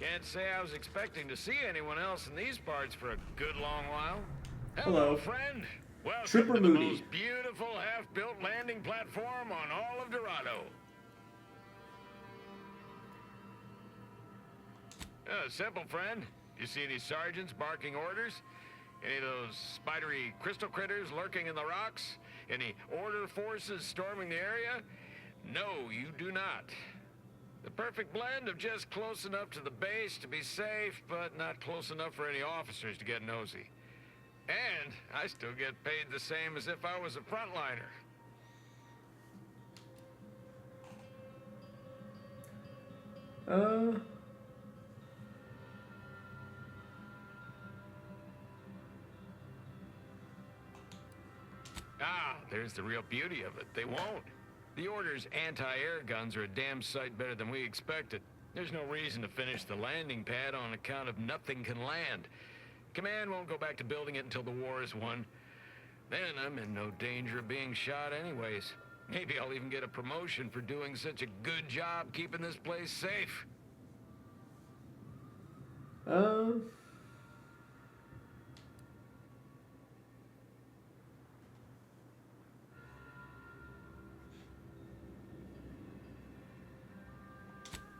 Can't say I was expecting to see anyone else in these parts for a good long while. Hello. Friend. Welcome Tripper to the Moody. most beautiful half-built landing platform on all of Dorado. Simple, friend. You see any sergeants barking orders? Any of those spidery crystal critters lurking in the rocks? Any order forces storming the area? No, you do not. The perfect blend of just close enough to the base to be safe, but not close enough for any officers to get nosy. And I still get paid the same as if I was a frontliner. Ah, there's the real beauty of it. They won't. The Order's anti-air guns are a damn sight better than we expected. There's no reason to finish the landing pad on account of nothing can land. Command won't go back to building it until the war is won. Then I'm in no danger of being shot anyways. Maybe I'll even get a promotion for doing such a good job keeping this place safe.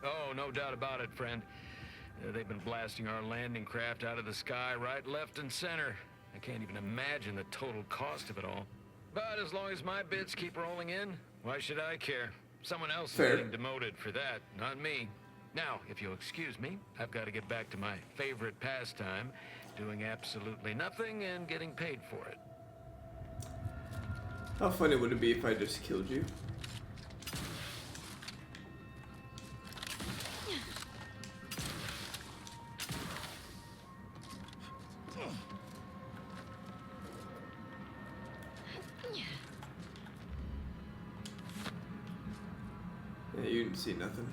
Oh, no doubt about it, friend. They've been blasting our landing craft out of the sky right, left, and center. I can't even imagine the total cost of it all. But as long as my bits keep rolling in, why should I care? Someone else is getting demoted for that, not me. Now, if you'll excuse me, I've got to get back to my favorite pastime, doing absolutely nothing and getting paid for it. How funny would it be if I just killed you? Yeah, you didn't see nothing.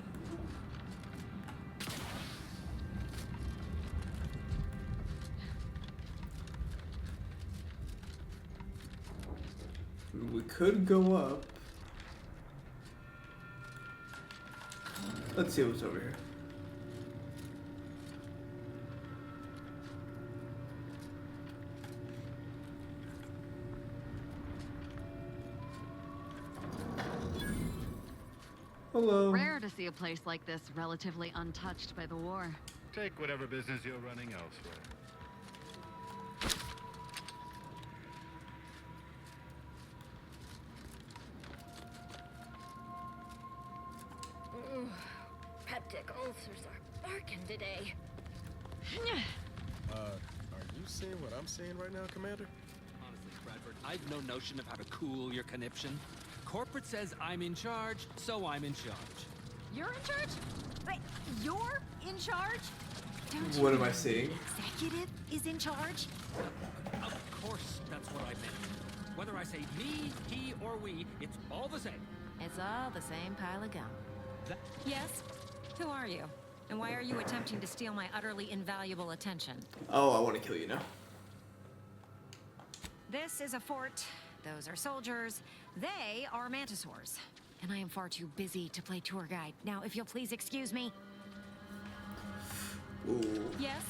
We could go up. Let's see what's over here. Hello. Rare to see a place like this relatively untouched by the war. Take whatever business you're running elsewhere. Peptic ulcers are barking today. Are you seeing what I'm seeing right now, Commander? Honestly, Bradford, I've no notion of how to cool your conniption. Corporate says I'm in charge, so I'm in charge. You're in charge? Wait, you're in charge? Don't you What am know I seeing? the executive is in charge? Of course, that's what I meant. Whether I say me, he, or we, it's all the same. It's all the same pile of gum. Yes? Who are you? And why are you attempting to steal my utterly invaluable attention? Oh, I want to kill you now. This is a fort. Those are soldiers. They are mantisaurs. And I am far too busy to play tour guide. Now, if you'll please excuse me. Ooh. Yes?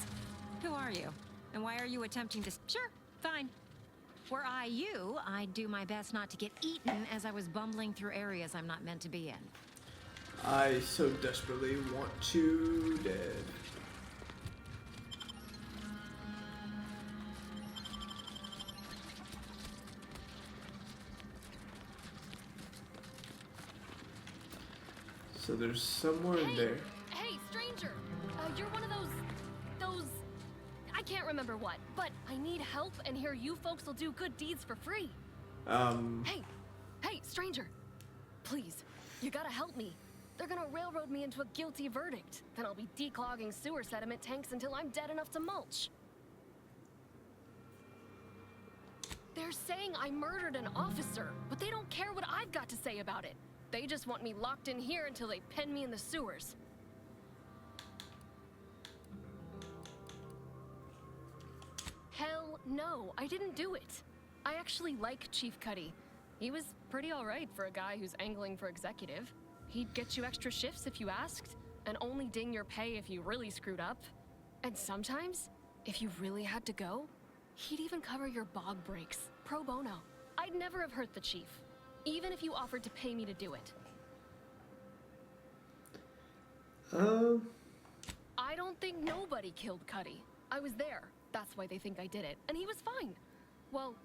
Who are you? And why are you attempting to... Sure, fine. Were I you, I'd do my best not to get eaten as I was bumbling through areas I'm not meant to be in. I so desperately want you dead. So there's somewhere in there. Hey, stranger! You're one of those... I can't remember what, but I need help, and here you folks will do good deeds for free. Hey, stranger! Please, you gotta help me. They're gonna railroad me into a guilty verdict. Then I'll be declogging sewer sediment tanks until I'm dead enough to mulch. They're saying I murdered an officer, but they don't care what I've got to say about it. They just want me locked in here until they pen me in the sewers. Hell no, I didn't do it. I actually like Chief Cuddy. He was pretty alright for a guy who's angling for executive. He'd get you extra shifts if you asked. and only ding your pay if you really screwed up. And sometimes, if you really had to go, he'd even cover your bog breaks, pro bono. I'd never have hurt the chief, even if you offered to pay me to do it. I don't think nobody killed Cuddy. I was there. That's why they think I did it. And he was fine. Well,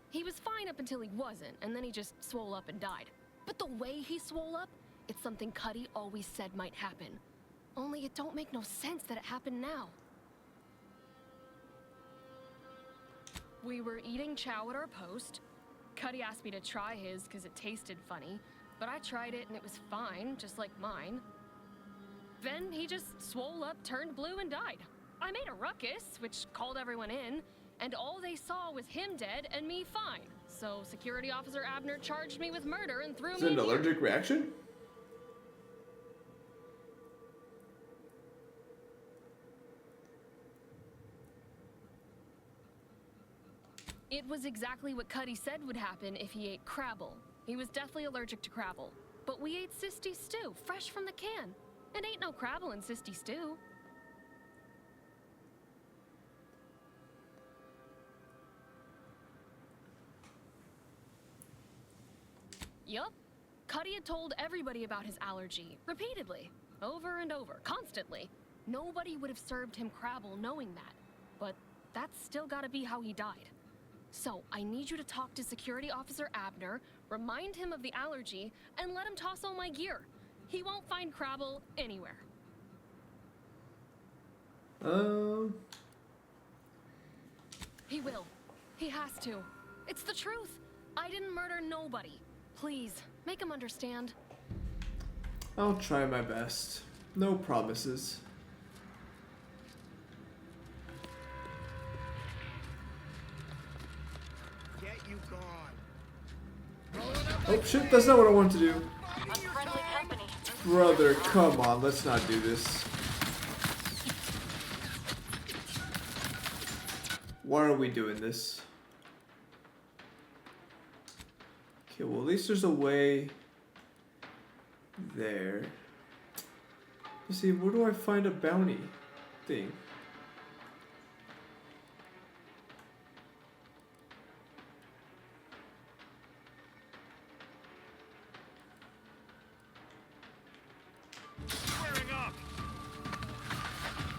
he was fine up until he wasn't, and then he just swole up and died. But the way he swole up, it's something Cuddy always said might happen. Only it don't make no sense that it happened now. We were eating chow at our post. Cuddy asked me to try his because it tasted funny, but I tried it and it was fine, just like mine. Then he just swole up, turned blue, and died. I made a ruckus, which called everyone in, and all they saw was him dead and me fine. So Security Officer Abner charged me with murder and threw me in Is it an here. allergic reaction? It was exactly what Cuddy said would happen if he ate Crabble. He was deathly allergic to Crabble. But we ate Sisty stew, fresh from the can. And ain't no Crabble in Sisty stew. Yup. Cuddy had told everybody about his allergy, repeatedly, over and over, constantly. Nobody would have served him Crabble knowing that. But that's still gotta be how he died. So, I need you to talk to Security Officer Abner, remind him of the allergy, and let him toss all my gear. He won't find Crabble anywhere. He will. He has to. It's the truth. I didn't murder nobody. Please, make him understand. I'll try my best. No promises. Get you gone. Oh shit, that's not what I want to do. Unfriendly company. Brother, come on, let's not do this. Why are we doing this? Okay, well at least there's a way there. Let's see, where do I find a bounty thing? Squaring up!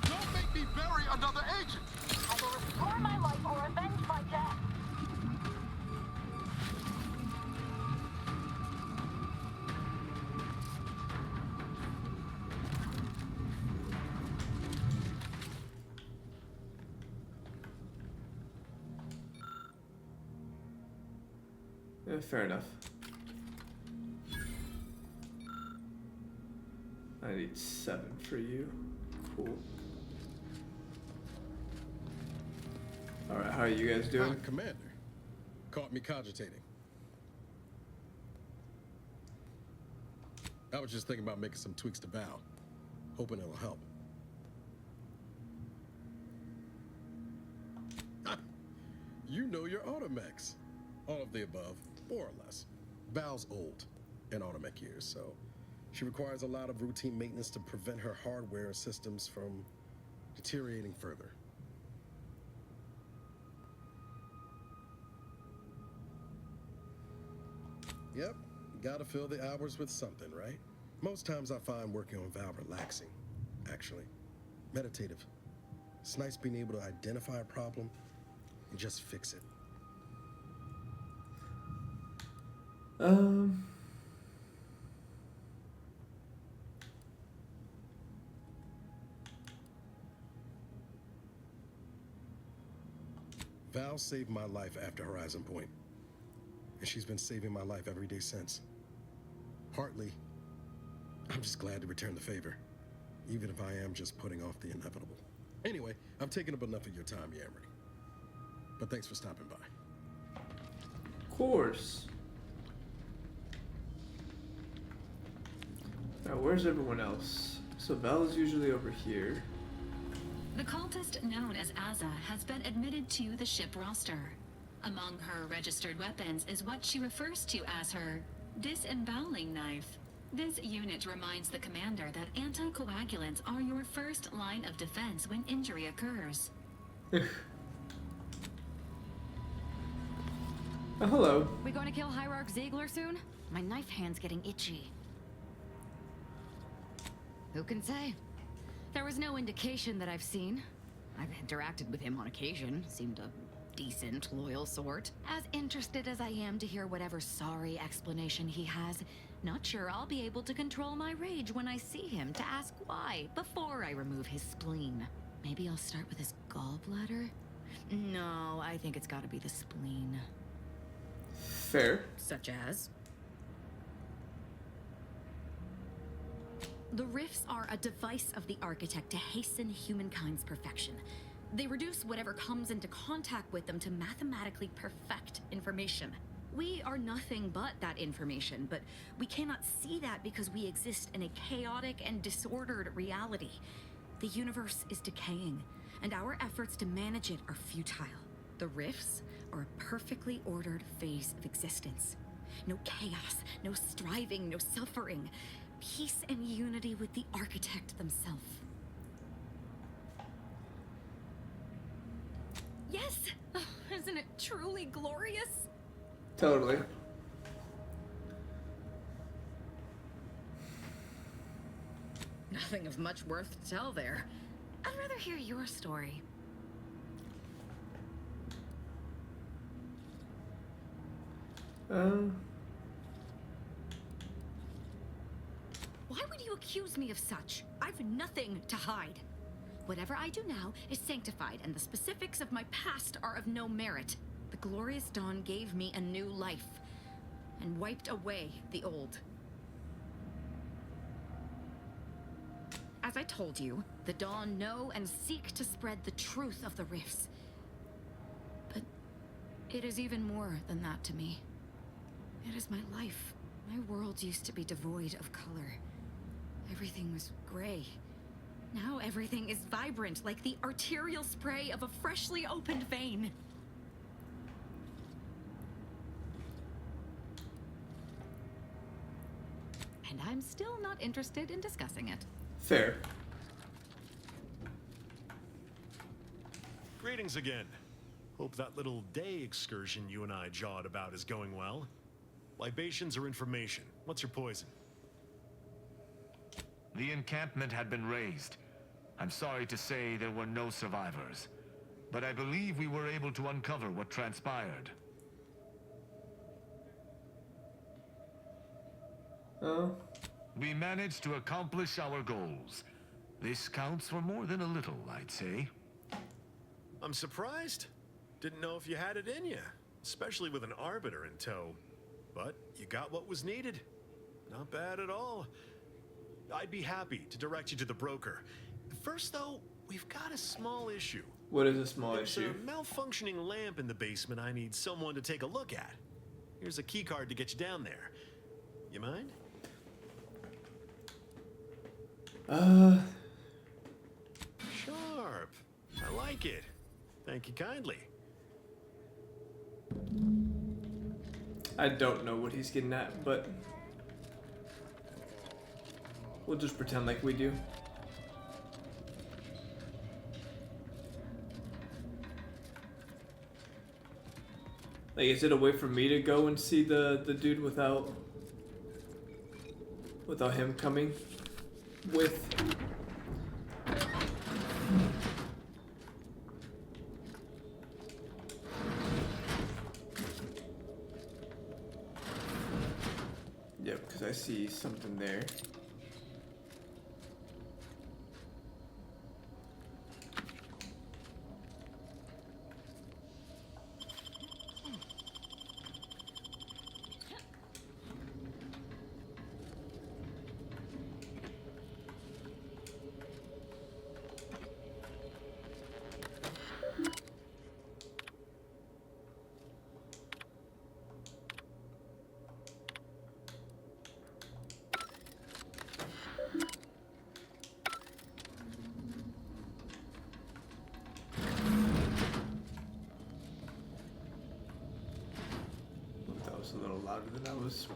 Don't make me bury another agent! I will restore my life or avenge my death. Yeah, fair enough. I need 7 for you. Cool. Alright, how are you guys doing? Commander. Caught me cogitating. I was just thinking about making some tweaks to Val. Hoping it'll help. You know your automechs. All of the above, more or less. Val's old in automech years, so she requires a lot of routine maintenance to prevent her hardware and systems from deteriorating further. Yep, gotta fill the hours with something, right? Most times I find working on Val relaxing, actually. Meditative. It's nice being able to identify a problem and just fix it. Val saved my life after Horizon Point, and she's been saving my life every day since. Partly, I'm just glad to return the favor, even if I am just putting off the inevitable. Anyway, I've taken up enough of your time, Yamri. But thanks for stopping by. Of course. Now, where's everyone else? So Val's usually over here. The cultist known as Azza has been admitted to the ship roster. Among her registered weapons is what she refers to as her disemboweling knife. This unit reminds the commander that anticoagulant inoculants are your first line of defense when injury occurs. Oh, hello. We going to kill Hierarch Ziegler soon? My knife hand's getting itchy. Who can say? There was no indication that I've seen. I've interacted with him on occasion. Seemed a decent, loyal sort. As interested as I am to hear whatever sorry explanation he has, not sure I'll be able to control my rage when I see him to ask why before I remove his spleen. Maybe I'll start with his gallbladder? No, I think it's gotta be the spleen. Fair. Such as? The rifts are a device of the architect to hasten humankind's perfection. They reduce whatever comes into contact with them to mathematically perfect information. We are nothing but that information, but we cannot see that because we exist in a chaotic and disordered reality. The universe is decaying, and our efforts to manage it are futile. The rifts are a perfectly ordered phase of existence. No chaos, no striving, no suffering. Peace and unity with the architect themselves. Yes! Oh, isn't it truly glorious? Totally. Nothing of much worth to tell there. I'd rather hear your story. Why would you accuse me of such? I've nothing to hide. Whatever I do now is sanctified, and the specifics of my past are of no merit. The glorious dawn gave me a new life, and wiped away the old. As I told you, the dawn know and seek to spread the truth of the rifts. But it is even more than that to me. It is my life. My world used to be devoid of color. Everything was gray. Now everything is vibrant, like the arterial spray of a freshly opened vein. And I'm still not interested in discussing it. Fair. Greetings again. Hope that little day excursion you and I jawed about is going well. Libations or information? What's your poison? The encampment had been razed. I'm sorry to say there were no survivors, but I believe we were able to uncover what transpired. Oh. We managed to accomplish our goals. This counts for more than a little, I'd say. I'm surprised. Didn't know if you had it in you, especially with an arbiter in tow. But you got what was needed. Not bad at all. I'd be happy to direct you to the broker. First, though, we've got a small issue. What is a small issue? There's a malfunctioning lamp in the basement I need someone to take a look at. Here's a key card to get you down there. You mind? Sharp. I like it. Thank you kindly. I don't know what he's getting at, but we'll just pretend like we do. Like, is it a way for me to go and see the dude without him coming with? Yep, because I see something there. A little louder than I was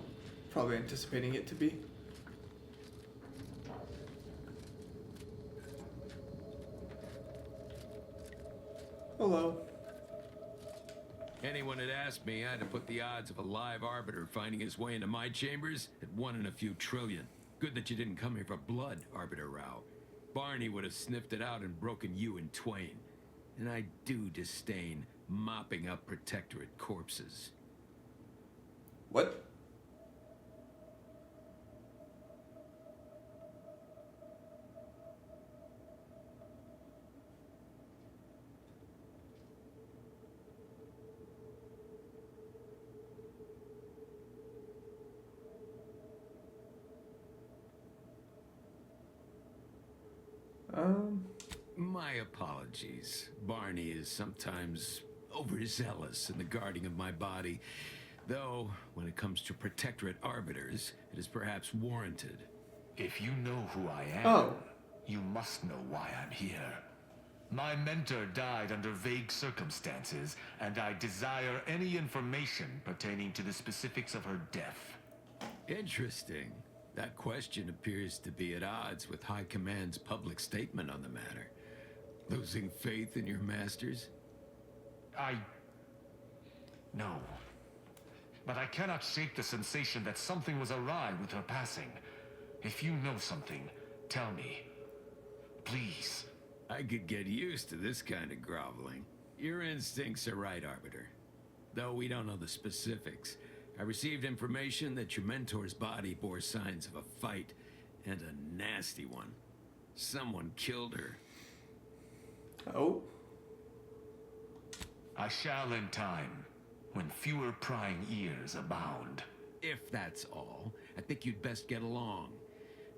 probably anticipating it to be. Hello. Anyone had asked me, I'd have put the odds of a live arbiter finding his way into my chambers at 1 in a few trillion. Good that you didn't come here for blood, Arbiter Rao. Barney would have sniffed it out and broken you in twain. And I do disdain mopping up Protectorate corpses. What? My apologies. Barney is sometimes overzealous in the guarding of my body. Though, when it comes to Protectorate arbiters, it is perhaps warranted. If you know who I am, you must know why I'm here. My mentor died under vague circumstances, and I desire any information pertaining to the specifics of her death. Interesting. That question appears to be at odds with High Command's public statement on the matter. Losing faith in your masters? No. But I cannot shake the sensation that something was awry with her passing. If you know something, tell me. Please. I could get used to this kind of groveling. Your instincts are right, Arbiter. Though we don't know the specifics. I received information that your mentor's body bore signs of a fight, and a nasty one. Someone killed her. Oh? I shall in time, when fewer prying ears abound. If that's all, I think you'd best get along.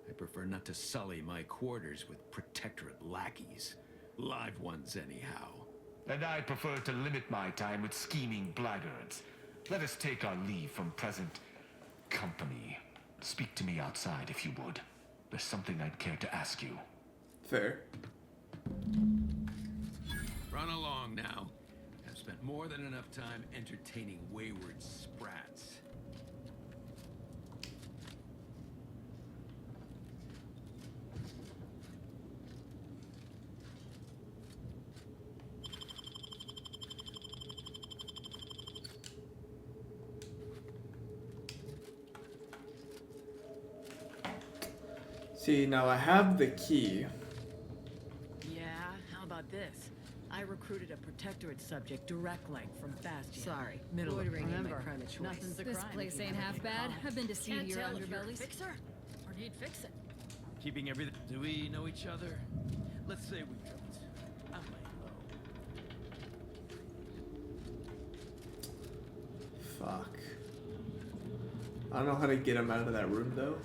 I prefer not to sully my quarters with Protectorate lackeys. Live ones, anyhow. And I prefer to limit my time with scheming blackguards. Let us take our leave from present company. Speak to me outside if you would. There's something I'd care to ask you. Fair. Run along now. I've spent more than enough time entertaining wayward sprats. See, now I have the key. Yeah, how about this? I recruited a Protectorate subject direct link from Bastion. Sorry, middle of Remember, prime choice. nothing's a This crime place if you ain't never half get bad. caught. I've been to see Can't your tell if you're a underbellies. fixer or do you fix it? Keeping everything. Do we know each other? Let's say we don't. I'm laying low. Fuck. I don't know how to get him out of that room though.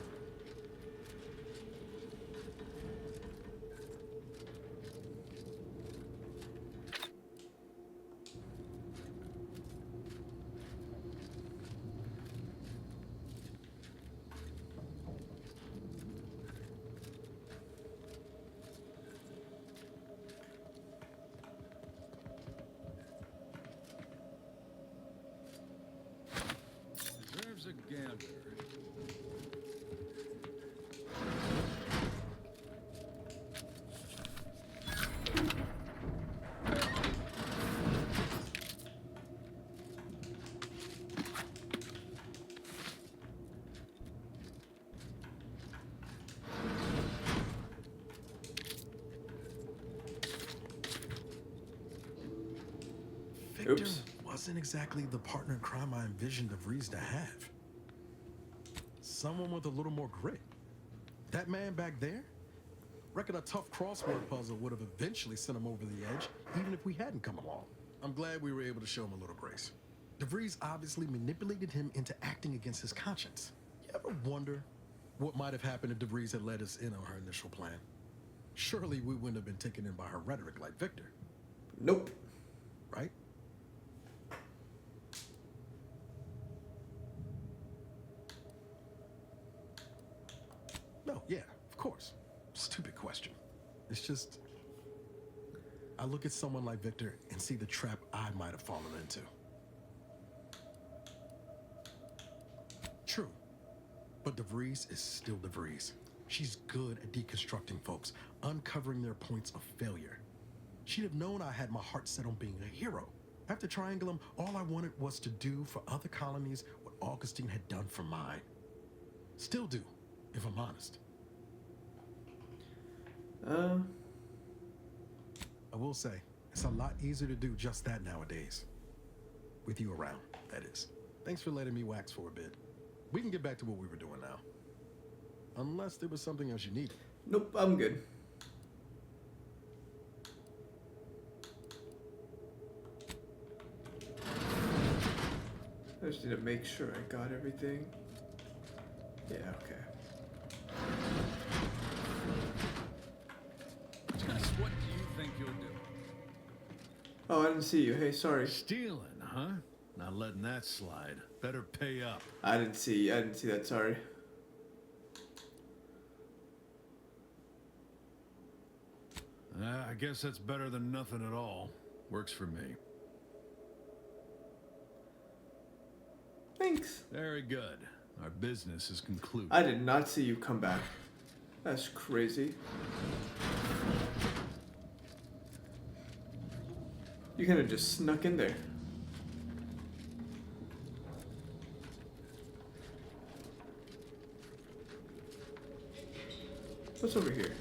Deserves a gander. Victor wasn't exactly the partner in crime I envisioned DeVries to have. Someone with a little more grit. That man back there? Reckon a tough crossword puzzle would have eventually sent him over the edge, even if we hadn't come along. I'm glad we were able to show him a little grace. DeVries obviously manipulated him into acting against his conscience. You ever wonder what might have happened if DeVries had let us in on her initial plan? Surely we wouldn't have been taken in by her rhetoric like Victor. Nope. Right? No, yeah, of course. Stupid question. It's just, I look at someone like Victor and see the trap I might have fallen into. True, but DeVries is still DeVries. She's good at deconstructing folks, uncovering their points of failure. she'd have known I had my heart set on being a hero. After Triangulum, all I wanted was to do for other colonies what Augustine had done for mine. Still do, if I'm honest. I will say, it's a lot easier to do just that nowadays. With you around, that is. Thanks for letting me wax for a bit. We can get back to what we were doing now. Unless there was something else you needed. Nope, I'm good. I just need to make sure I got everything. Yeah, okay. Just what do you think you'll do? Oh, I didn't see you. Hey, sorry. Stealing, huh? Not letting that slide. Better pay up. I didn't see that, sorry. I guess that's better than nothing at all. Works for me. Thanks. Very good. Our business is concluded. I did not see you come back. That's crazy. You kind of just snuck in there. What's over here?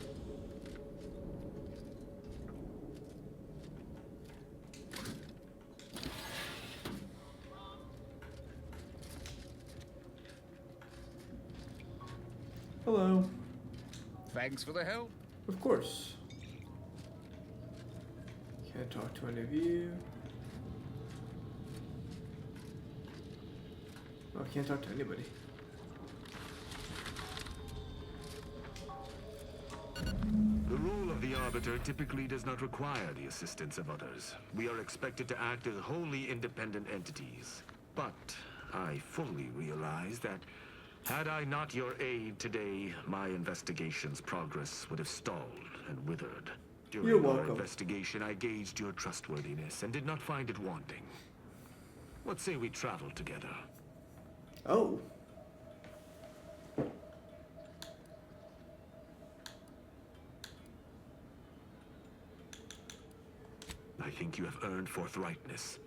Hello. Thanks for the help. Of course. Can't talk to any of you. Oh, I can't talk to anybody. The role of the Arbiter typically does not require the assistance of others. We are expected to act as wholly independent entities. But I fully realize that had I not your aid today, my investigation's progress would have stalled and withered. During You're our welcome. investigation, I gauged your trustworthiness and did not find it wanting. What say we travel together? Oh. I think you have earned forthrightness.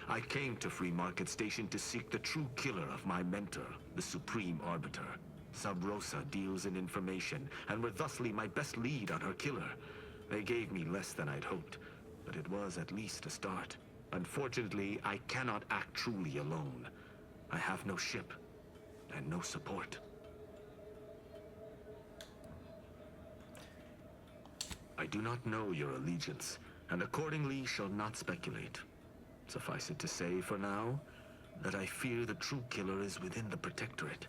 I came to Free Market Station to seek the true killer of my mentor, the Supreme Arbiter. Sub Rosa deals in information, and were thusly my best lead on her killer. They gave me less than I'd hoped, but it was at least a start. Unfortunately, I cannot act truly alone. I have no ship, and no support. I do not know your allegiance, and accordingly shall not speculate. Suffice it to say, for now, that I fear the true killer is within the Protectorate.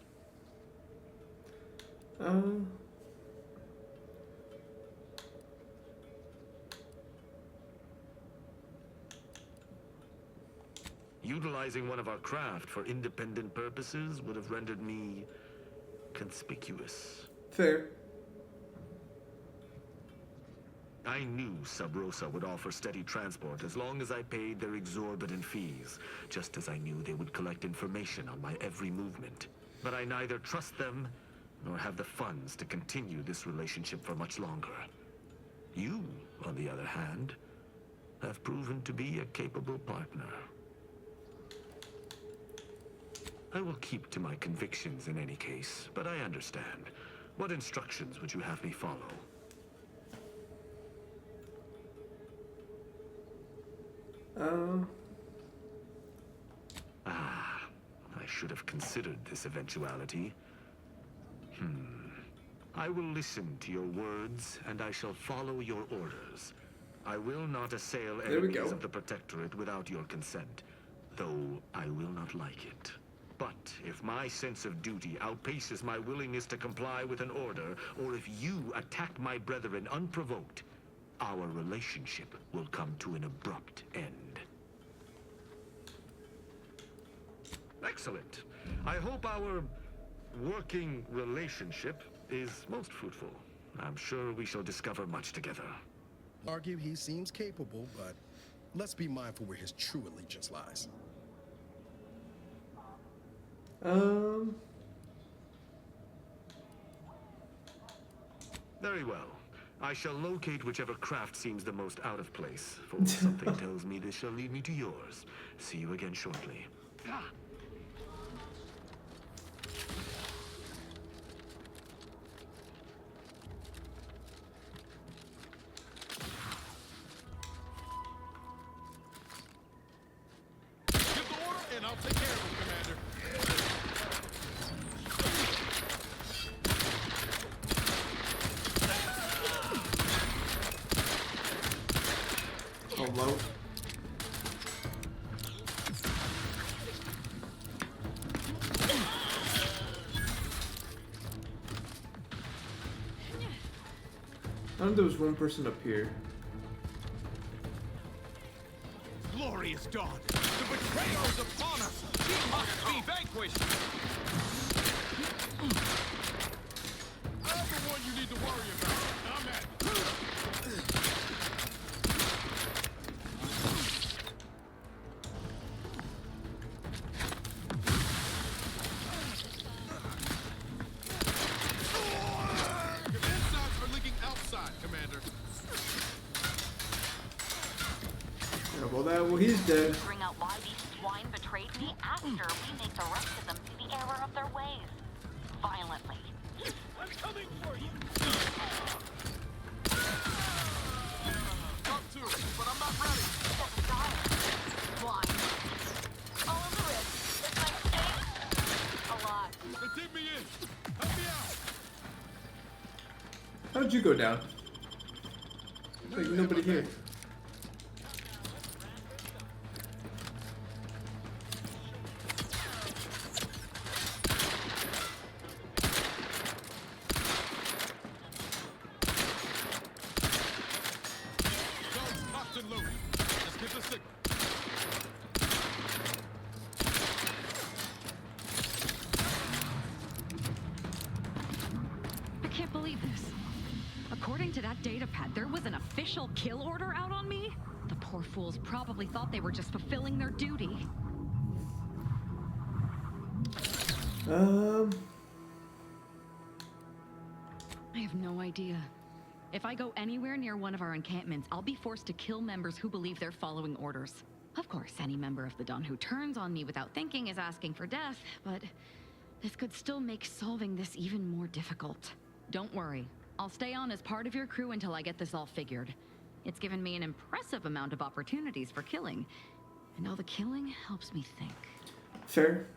Utilizing one of our craft for independent purposes would have rendered me conspicuous. Fair. I knew Sub Rosa would offer steady transport as long as I paid their exorbitant fees, just as I knew they would collect information on my every movement. But I neither trust them, nor have the funds to continue this relationship for much longer. You, on the other hand, have proven to be a capable partner. I will keep to my convictions in any case, but I understand. What instructions would you have me follow? I should have considered this eventuality. I will listen to your words, and I shall follow your orders. I will not assail enemies of the Protectorate without your consent, though I will not like it. But if my sense of duty outpaces my willingness to comply with an order, or if you attack my brethren unprovoked, our relationship will come to an abrupt end. Excellent. I hope our working relationship is most fruitful. I'm sure we shall discover much together. Argue he seems capable, but let's be mindful where his true allegiance lies. Very well. I shall locate whichever craft seems the most out of place, for something tells me this shall lead me to yours. See you again shortly. Give the order, and I'll take care of him, Commander. Hello. I know there was one person up here. Glorious dawn! The betrayer is upon us! He must be vanquished! I'm the one you need to worry about. I'm at. Well, he's dead. Bring out why these swine betrayed me after we make the rest of them see the error of their ways. Violently. I'm coming for you! Up to it, but I'm not ready. Just die. Swine. All of the risk. It's my stake. Alive. They dig me in. Help me out. How'd you go down? Like nobody here. According to that data pad, there was an official kill order out on me? The poor fools probably thought they were just fulfilling their duty. I have no idea. If I go anywhere near one of our encampments, I'll be forced to kill members who believe they're following orders. Of course, any member of the Dawn who turns on me without thinking is asking for death, but this could still make solving this even more difficult. Don't worry. I'll stay on as part of your crew until I get this all figured. It's given me an impressive amount of opportunities for killing, and all the killing helps me think. Fair.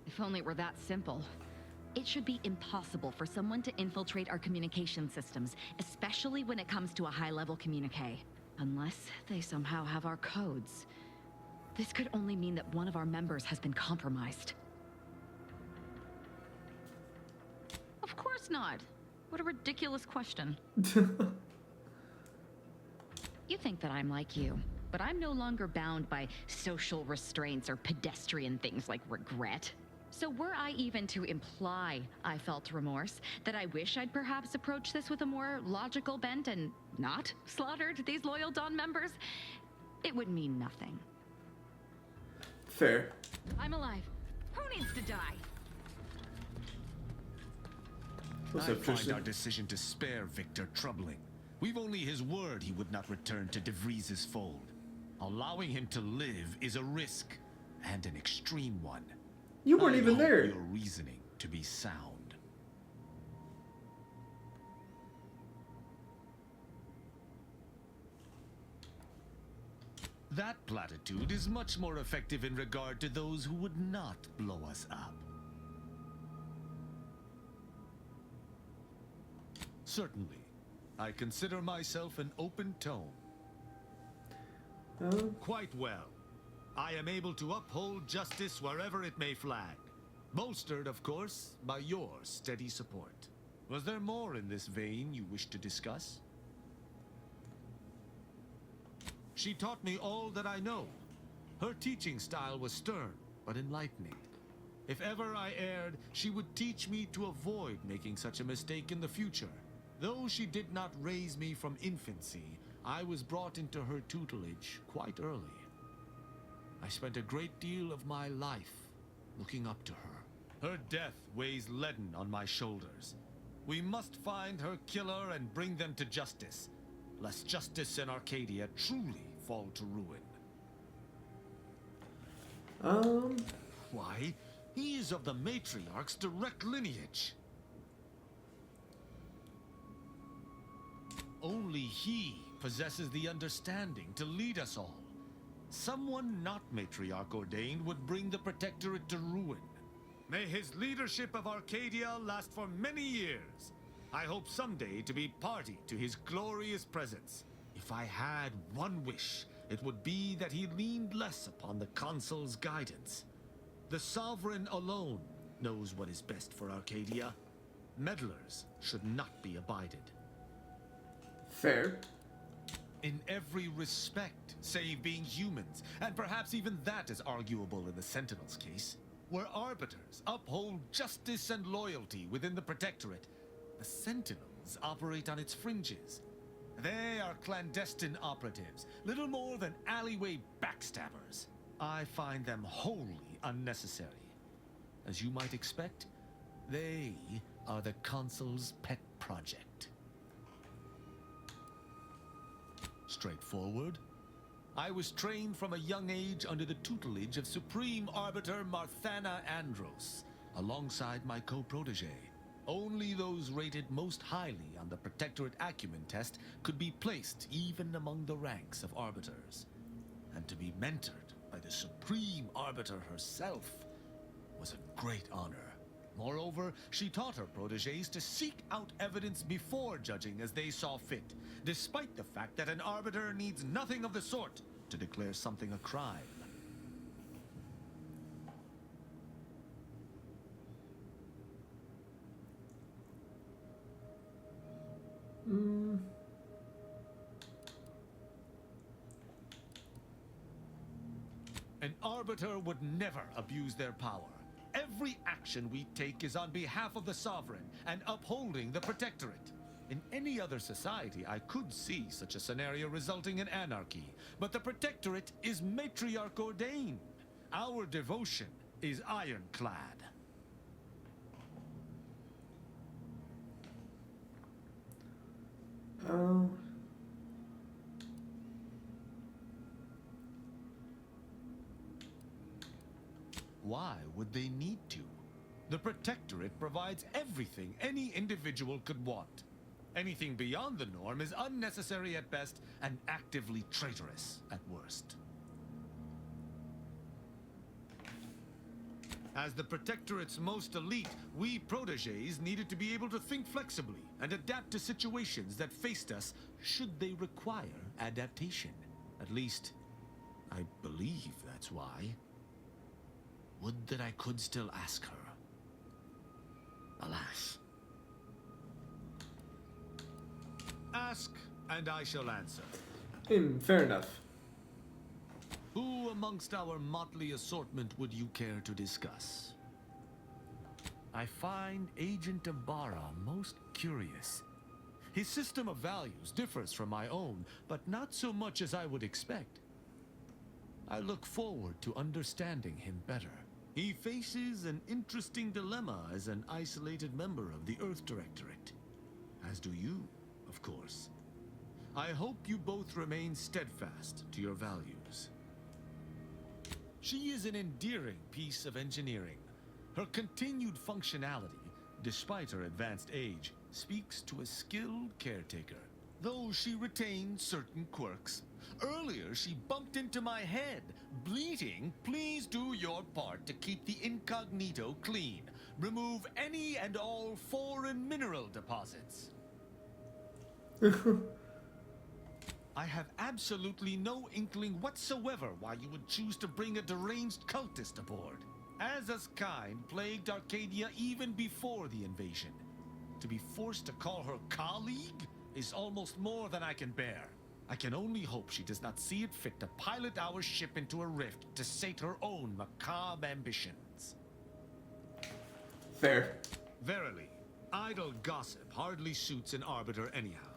If only it were that simple. It should be impossible for someone to infiltrate our communication systems, especially when it comes to a high-level communique. Unless they somehow have our codes. This could only mean that one of our members has been compromised. Of course not. What a ridiculous question. You think that I'm like you, but I'm no longer bound by social restraints or pedestrian things like regret. So were I even to imply I felt remorse, that I wish I'd perhaps approached this with a more logical bent and not slaughtered these loyal Dawn members, it would mean nothing. Fair. I'm alive. Who needs to die? What's I up, find Tristan? our decision to spare Victor troubling. We've only his word he would not return to DeVries's fold. Allowing him to live is a risk, and an extreme one. You weren't even there. Your reasoning to be sound. That platitude is much more effective in regard to those who would not blow us up. Certainly. I consider myself an open tone. Quite well. I am able to uphold justice wherever it may flag. Bolstered, of course, by your steady support. Was there more in this vein you wish to discuss? She taught me all that I know. Her teaching style was stern, but enlightening. If ever I erred, she would teach me to avoid making such a mistake in the future. Though she did not raise me from infancy, I was brought into her tutelage quite early. I spent a great deal of my life looking up to her. Her death weighs leaden on my shoulders. We must find her killer and bring them to justice, lest justice in Arcadia truly fall to ruin. Why? He is of the matriarch's direct lineage. Only he possesses the understanding to lead us all. Someone not matriarch ordained would bring the Protectorate to ruin. May his leadership of Arcadia last for many years. I hope someday to be party to his glorious presence. If I had one wish, it would be that he leaned less upon the Consul's guidance. The Sovereign alone knows what is best for Arcadia. Meddlers should not be abided. Fair. In every respect, save being humans, and perhaps even that is arguable in the Sentinel's case. Where arbiters uphold justice and loyalty within the Protectorate, the Sentinels operate on its fringes. They are clandestine operatives, little more than alleyway backstabbers. I find them wholly unnecessary. As you might expect, they are the Consul's pet project. Straightforward. I was trained from a young age under the tutelage of Supreme Arbiter Marthana Andros, alongside my co-protege. Only those rated most highly on the Protectorate Acumen test could be placed even among the ranks of arbiters. And to be mentored by the Supreme Arbiter herself was a great honor. Moreover, she taught her proteges to seek out evidence before judging as they saw fit, despite the fact that an arbiter needs nothing of the sort to declare something a crime. An arbiter would never abuse their power. Every action we take is on behalf of the Sovereign and upholding the Protectorate. In any other society, I could see such a scenario resulting in anarchy, but the Protectorate is matriarch ordained. Our devotion is ironclad. Oh. Why would they need to? The Protectorate provides everything any individual could want. Anything beyond the norm is unnecessary at best and actively traitorous at worst. As the Protectorate's most elite, we proteges needed to be able to think flexibly and adapt to situations that faced us should they require adaptation. At least, I believe that's why. Would that I could still ask her. Alas. Ask, and I shall answer. Fair enough. Who amongst our motley assortment would you care to discuss? I find Agent Ibarra most curious. His system of values differs from my own, but not so much as I would expect. I look forward to understanding him better. He faces an interesting dilemma as an isolated member of the Earth Directorate. As do you, of course. I hope you both remain steadfast to your values. She is an endearing piece of engineering. Her continued functionality, despite her advanced age, speaks to a skilled caretaker, though she retains certain quirks. Earlier, she bumped into my head, bleating, "Please do your part to keep the incognito clean. Remove any and all foreign mineral deposits." I have absolutely no inkling whatsoever why you would choose to bring a deranged cultist aboard. Aza's kind plagued Arcadia even before the invasion. To be forced to call her colleague is almost more than I can bear. I can only hope she does not see it fit to pilot our ship into a rift to sate her own macabre ambitions. Fair. Verily, idle gossip hardly suits an arbiter anyhow.